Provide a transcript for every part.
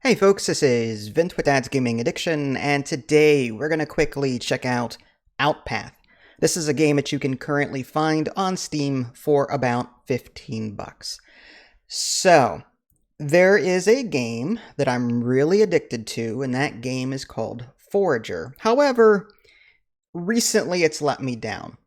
Hey folks, this is Vince with Dad's Gaming Addiction, and today we're going to quickly check out Outpath. This is a game that you can currently find on Steam for about 15 bucks. So, there is a game that I'm really addicted to, and that game is called Forager. However, recently it's let me down.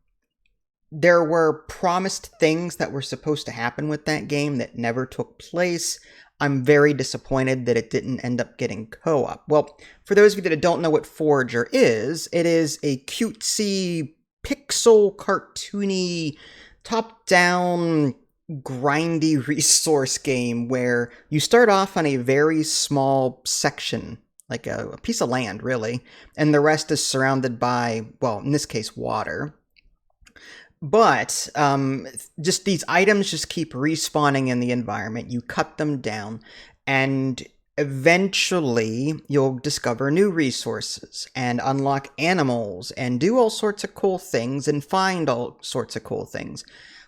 There were promised things that were supposed to happen with that game that never took place. I'm very disappointed that it didn't end up getting co-op. Well, for those of you that don't know what Forager is, it is a cutesy, pixel, cartoony, top-down, grindy resource game where you start off on a very small section, like a piece of land, really, and the rest is surrounded by, well, in this case, water. But just these items just keep respawning in the environment. You cut them down, and eventually you'll discover new resources and unlock animals and do all sorts of cool things and find all sorts of cool things.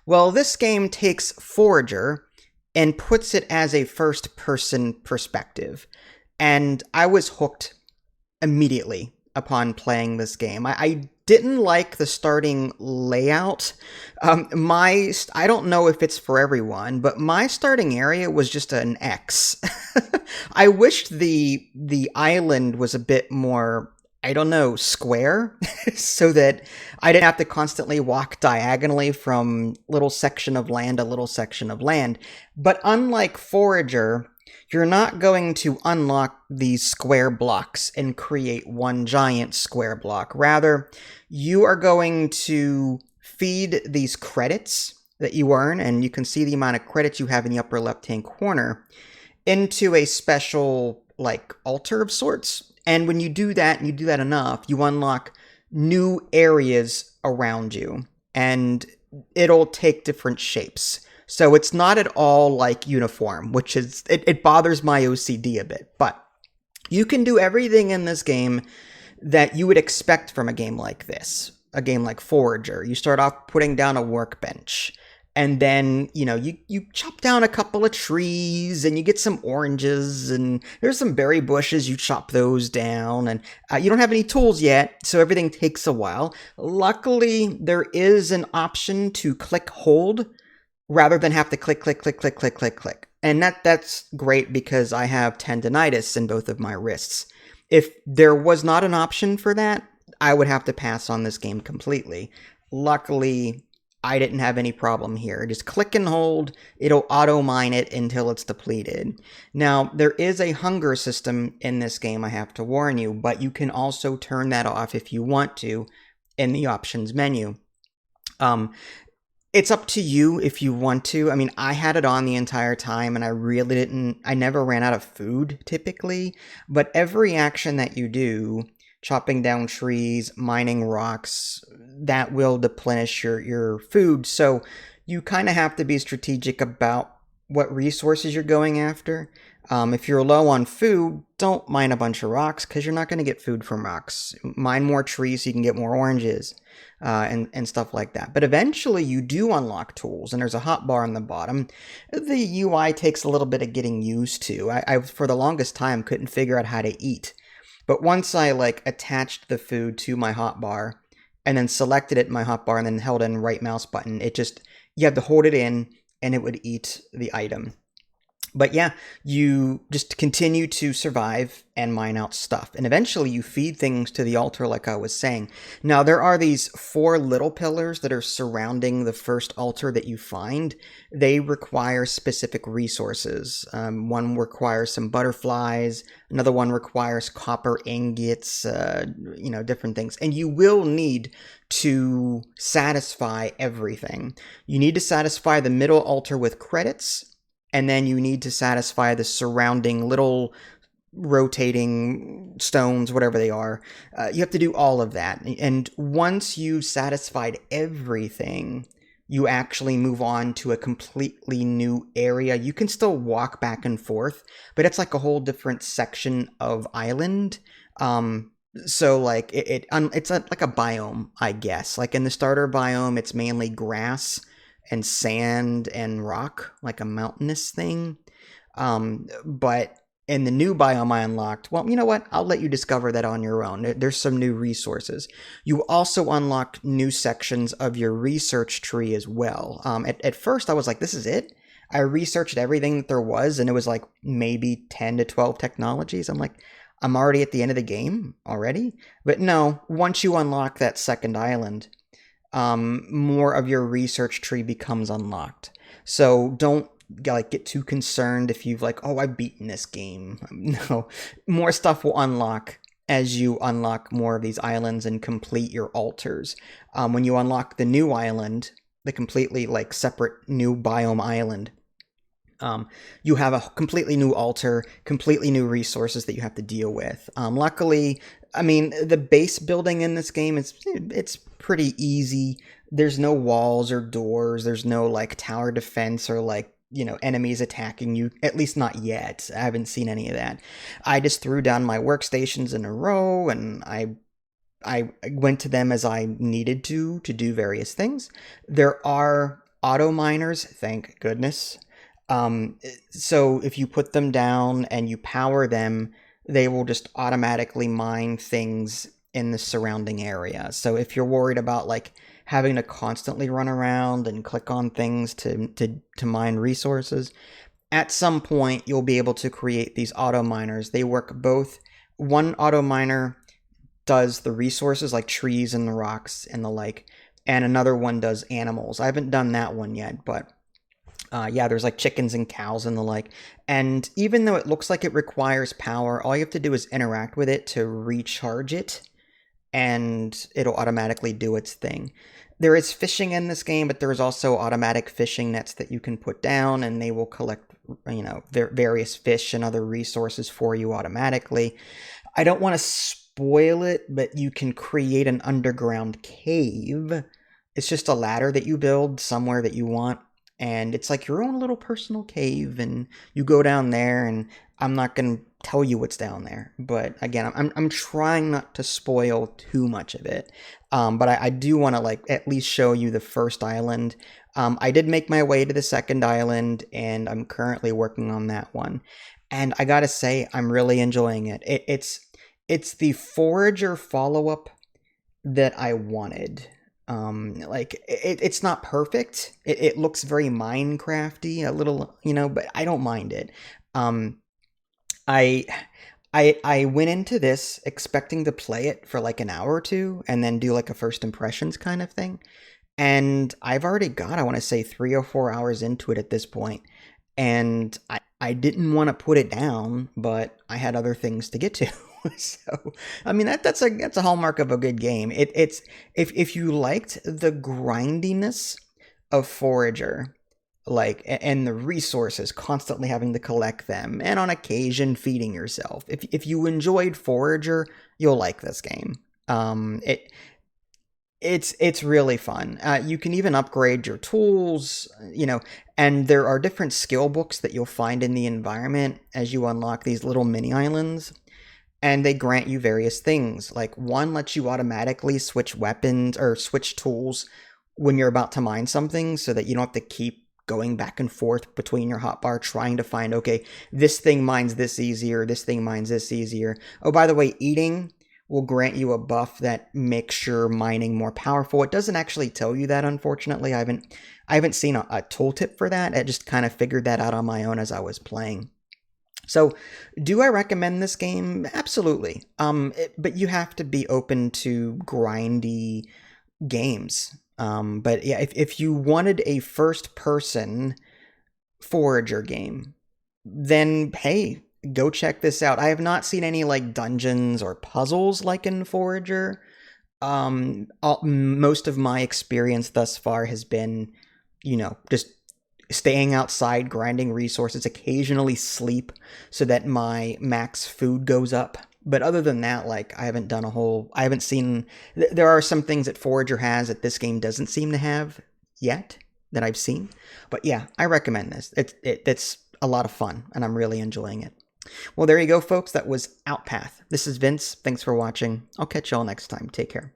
Well, this game takes Forager and puts it as a first-person perspective, and I was hooked immediately upon playing this game. I didn't like the starting layout. I don't know if it's for everyone, but my starting area was just an X. I wished the island was a bit more, I don't know, square, so that I didn't have to constantly walk diagonally from little section of land to little section of land. But unlike Forager, you're not going to unlock these square blocks and create one giant square block. Rather, you are going to feed these credits that you earn, and you can see the amount of credits you have in the upper left-hand corner, into a special, like, altar of sorts. And when you do that, and you do that enough, you unlock new areas around you, and it'll take different shapes. So it's not at all like uniform, which is, it bothers my OCD a bit. But you can do everything in this game that you would expect from a game like this, a game like Forager. You start off putting down a workbench, and then, you chop down a couple of trees, and you get some oranges, and there's some berry bushes, you chop those down, and you don't have any tools yet, so everything takes a while. Luckily, there is an option to click hold, rather than have to click. And that's great because I have tendonitis in both of my wrists. If there was not an option for that, I would have to pass on this game completely. Luckily, I didn't have any problem here. Just click and hold, it'll auto-mine it until it's depleted. Now, there is a hunger system in this game, I have to warn you, but you can also turn that off if you want to in the options menu. It's up to you if you want to. I mean, I had it on the entire time, and I never ran out of food, typically. But every action that you do, chopping down trees, mining rocks, that will deplenish your food. So you kind of have to be strategic about what resources you're going after. If you're low on food, don't mine a bunch of rocks, because you're not going to get food from rocks. Mine more trees so you can get more oranges, and stuff like that. But eventually you do unlock tools, and there's a hotbar on the bottom. The UI takes a little bit of getting used to. I for the longest time, couldn't figure out how to eat. But once I, attached the food to my hotbar, and then selected it in my hotbar, and then held in right mouse button, you had to hold it in, and it would eat the item. But yeah, you just continue to survive and mine out stuff. And eventually you feed things to the altar, like I was saying. Now, there are these 4 little pillars that are surrounding the first altar that you find. They require specific resources. One requires some butterflies. Another one requires copper ingots, different things. And you will need to satisfy everything. You need to satisfy the middle altar with credits, and then you need to satisfy the surrounding little rotating stones, whatever they are. You have to do all of that. And once you've satisfied everything, you actually move on to a completely new area. You can still walk back and forth, but it's like a whole different section of island. So it's like a biome, I guess. Like in the starter biome, it's mainly grass and sand and rock, like a mountainous thing. But in the new biome I unlocked, well, you know what? I'll let you discover that on your own. There's some new resources. You also unlock new sections of your research tree as well. At first, I was like, this is it? I researched everything that there was, and it was like maybe 10 to 12 technologies. I'm like, I'm already at the end of the game already? But no, once you unlock that second island, more of your research tree becomes unlocked. So don't get too concerned if you've like, oh, I've beaten this game. No, more stuff will unlock as you unlock more of these islands and complete your altars. When you unlock the new island, the completely like separate new biome island, you have a completely new altar, completely new resources that you have to deal with. Luckily, I mean, the base building in this game it's pretty easy. There's no walls or doors. There's no like tower defense or like, you know, enemies attacking you, at least not yet. I haven't seen any of that. I just threw down my workstations in a row and I went to them as I needed to do various things. There are auto miners, thank goodness. So if you put them down and you power them, they will just automatically mine things in the surrounding area. So if you're worried about like having to constantly run around and click on things to mine resources, at some point you'll be able to create these auto miners. They work both. One auto miner does the resources like trees and the rocks and the like, and another one does animals. I haven't done that one yet, but yeah, there's like chickens and cows and the like. And even though it looks like it requires power, all you have to do is interact with it to recharge it, and it'll automatically do its thing. There is fishing in this game, but there's also automatic fishing nets that you can put down, and they will collect, you know, various fish and other resources for you automatically. I don't want to spoil it, but you can create an underground cave. It's just a ladder that you build somewhere that you want, and it's like your own little personal cave, and you go down there, and I'm not going to tell you what's down there, but again, I'm trying not to spoil too much of it, but I do want to like at least show you the first island. I did make my way to the second island, and I'm currently working on that one, and I gotta say, I'm really enjoying it. It's the Forager follow-up that I wanted. Like it's not perfect. It looks very Minecrafty, a little, you know, but I don't mind it. I went into this expecting to play it for like an hour or two and then do like a first impressions kind of thing. And I've already got, I want to say 3 or 4 hours into it at this point. And I didn't want to put it down, but I had other things to get to. So, I mean, that's a hallmark of a good game. It's if you liked the grindiness of Forager, like, and the resources, constantly having to collect them, and on occasion feeding yourself. If you enjoyed Forager, you'll like this game. It's really fun. You can even upgrade your tools, you know, and there are different skill books that you'll find in the environment as you unlock these little mini islands. And they grant you various things. Like one lets you automatically switch weapons or switch tools when you're about to mine something so that you don't have to keep going back and forth between your hotbar trying to find, okay, this thing mines this easier, this thing mines this easier. Oh, by the way, eating will grant you a buff that makes your mining more powerful. It doesn't actually tell you that, unfortunately. I haven't seen a tooltip for that. I just kind of figured that out on my own as I was playing. So, do I recommend this game? Absolutely. But you have to be open to grindy games. But yeah, if you wanted a first-person Forager game, then hey, go check this out. I have not seen any like dungeons or puzzles like in Forager. Most of my experience thus far has been, you know, just staying outside, grinding resources, occasionally sleep so that my max food goes up. But other than that, like, I haven't seen, there are some things that Forager has that this game doesn't seem to have yet that I've seen. But yeah, I recommend this. It's a lot of fun, and I'm really enjoying it. Well, there you go, folks. That was Outpath. This is Vince. Thanks for watching. I'll catch y'all next time. Take care.